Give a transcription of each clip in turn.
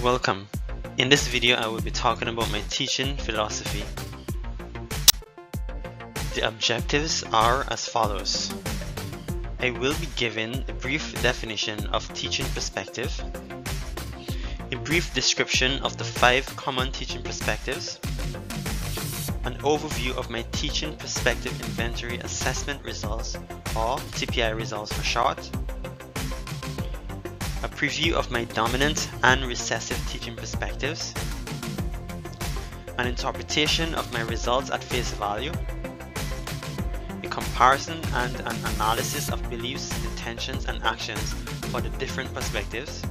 Welcome. In this video I will be talking about my teaching philosophy. The objectives are as follows. I will be giving a brief definition of teaching perspective, a brief description of the 5 common teaching perspectives, an overview of my teaching perspective inventory assessment results, or TPI results for short, a preview of my dominant and recessive teaching perspectives, an interpretation of my results at face value, a comparison and an analysis of beliefs, intentions, and actions for the different perspectives,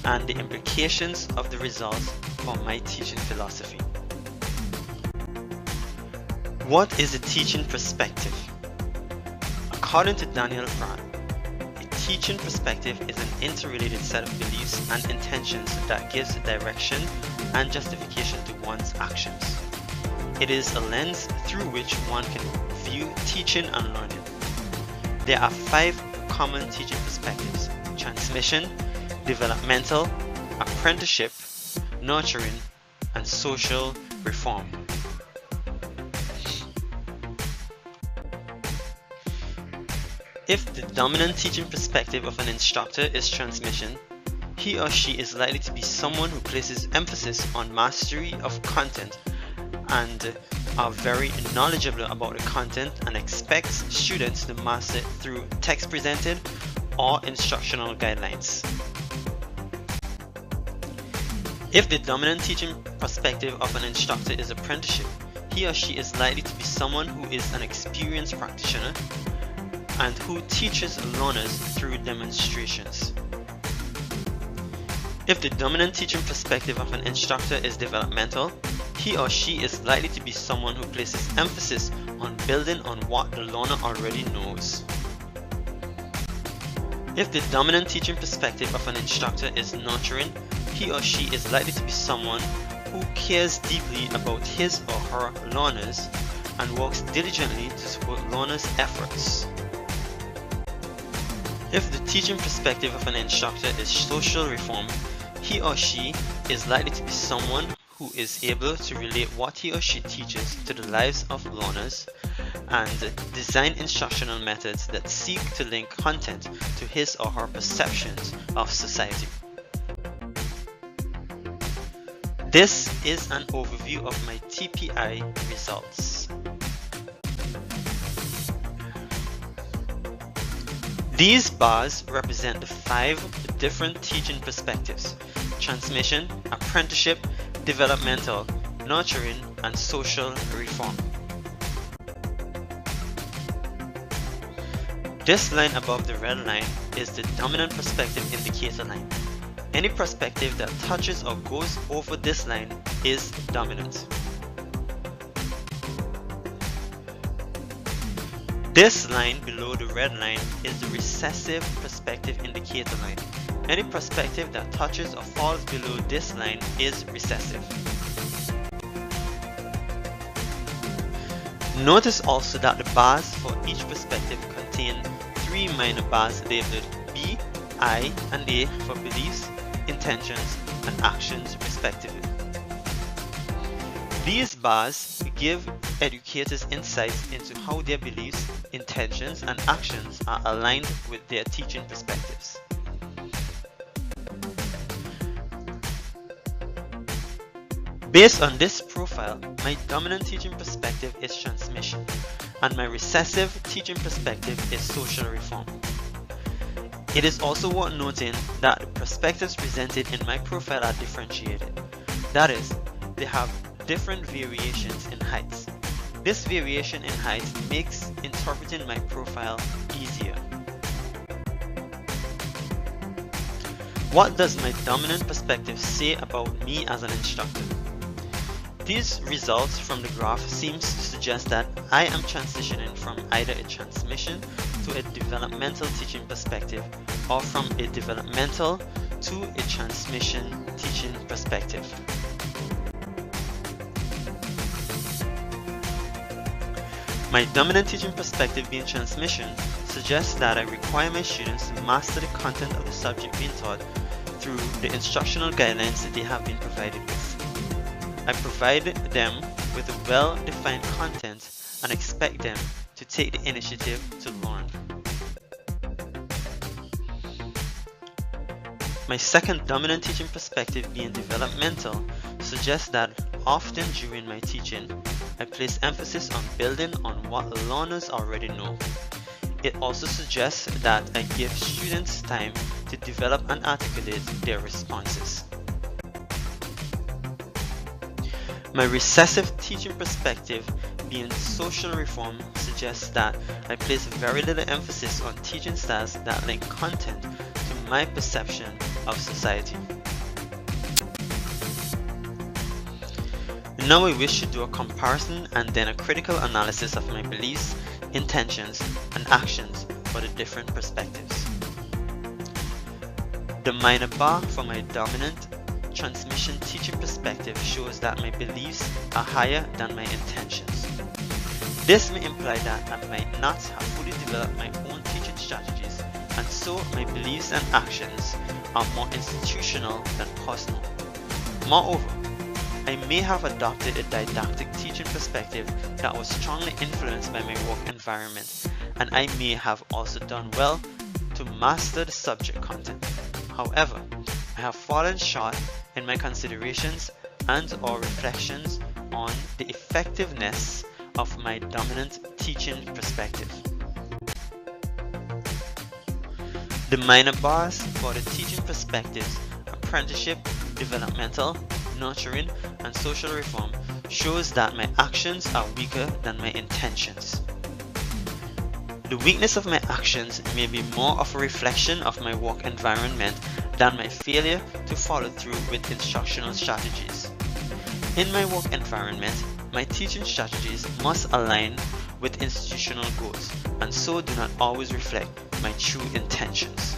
and the implications of the results for my teaching philosophy. What is a teaching perspective? According to Daniel Frank, teaching perspective is an interrelated set of beliefs and intentions that gives direction and justification to one's actions. It is a lens through which one can view teaching and learning. There are 5 common teaching perspectives: transmission, developmental, apprenticeship, nurturing, and social reform. If the dominant teaching perspective of an instructor is transmission, he or she is likely to be someone who places emphasis on mastery of content and are very knowledgeable about the content and expects students to master it through text presented or instructional guidelines. If the dominant teaching perspective of an instructor is apprenticeship, he or she is likely to be someone who is an experienced practitioner and who teaches learners through demonstrations. If the dominant teaching perspective of an instructor is developmental, he or she is likely to be someone who places emphasis on building on what the learner already knows. If the dominant teaching perspective of an instructor is nurturing, he or she is likely to be someone who cares deeply about his or her learners and works diligently to support learners' efforts. If the teaching perspective of an instructor is social reform, he or she is likely to be someone who is able to relate what he or she teaches to the lives of learners and design instructional methods that seek to link content to his or her perceptions of society. This is an overview of my TPI results. These bars represent the 5 different teaching perspectives: transmission, apprenticeship, developmental, nurturing, and social reform. This line above the red line is the dominant perspective indicator line. Any perspective that touches or goes over this line is dominant. This line below the red line is the recessive perspective indicator line. Any perspective that touches or falls below this line is recessive. Notice also that the bars for each perspective contain 3 minor bars labeled B, I, and A for beliefs, intentions, and actions respectively. These bars give educators insights into how their beliefs, intentions, and actions are aligned with their teaching perspectives. Based on this profile, my dominant teaching perspective is transmission, and my recessive teaching perspective is social reform. It is also worth noting that the perspectives presented in my profile are differentiated. That is, they have different variations in heights. This variation in height makes interpreting my profile easier. What does my dominant perspective say about me as an instructor? These results from the graph seems to suggest that I am transitioning from either a transmission to a developmental teaching perspective or from a developmental to a transmission teaching perspective. My dominant teaching perspective being transmission suggests that I require my students to master the content of the subject being taught through the instructional guidelines that they have been provided with. I provide them with a well-defined content and expect them to take the initiative to learn. My second dominant teaching perspective, being developmental, suggests that often during my teaching, I place emphasis on building on what learners already know. It also suggests that I give students time to develop and articulate their responses. My recessive teaching perspective, being social reform, suggests that I place very little emphasis on teaching styles that link content to my perception of society. Now I wish to do a comparison and then a critical analysis of my beliefs, intentions, and actions for the different perspectives. The minor bar for my dominant transmission teaching perspective shows that my beliefs are higher than my intentions. This may imply that I might not have fully developed my own teaching strategies, and so my beliefs and actions are more institutional than personal. Moreover, I may have adopted a didactic teaching perspective that was strongly influenced by my work environment, and I may have also done well to master the subject content. However, I have fallen short in my considerations and/or reflections on the effectiveness of my dominant teaching perspective. The minor bars for the teaching perspectives, apprenticeship, developmental, nurturing, and social reform, shows that my actions are weaker than my intentions. The weakness of my actions may be more of a reflection of my work environment than my failure to follow through with instructional strategies. In my work environment, my teaching strategies must align with institutional goals, and so do not always reflect my true intentions.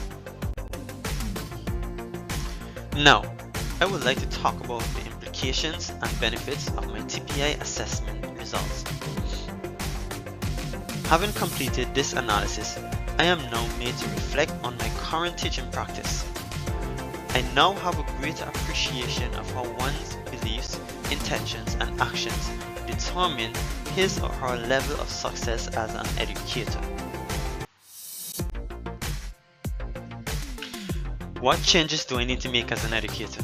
Now, I would like to talk about the implications and benefits of my TPI assessment results. Having completed this analysis, I am now made to reflect on my current teaching practice. I now have a greater appreciation of how one's beliefs, intentions, and actions determine his or her level of success as an educator. What changes do I need to make as an educator?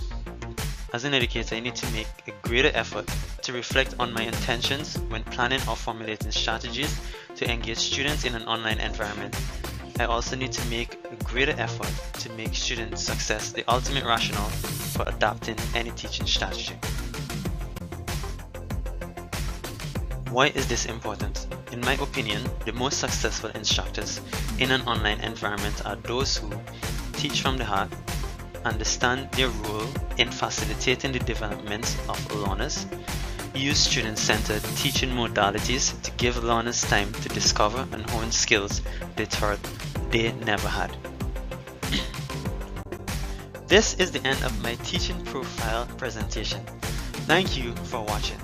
As an educator, I need to make a greater effort to reflect on my intentions when planning or formulating strategies to engage students in an online environment. I also need to make a greater effort to make student success the ultimate rationale for adopting any teaching strategy. Why is this important? In my opinion, the most successful instructors in an online environment are those who teach from the heart, understand their role in facilitating the development of learners, use student-centered teaching modalities to give learners time to discover and hone skills they thought they never had. This is the end of my teaching profile presentation. Thank you for watching.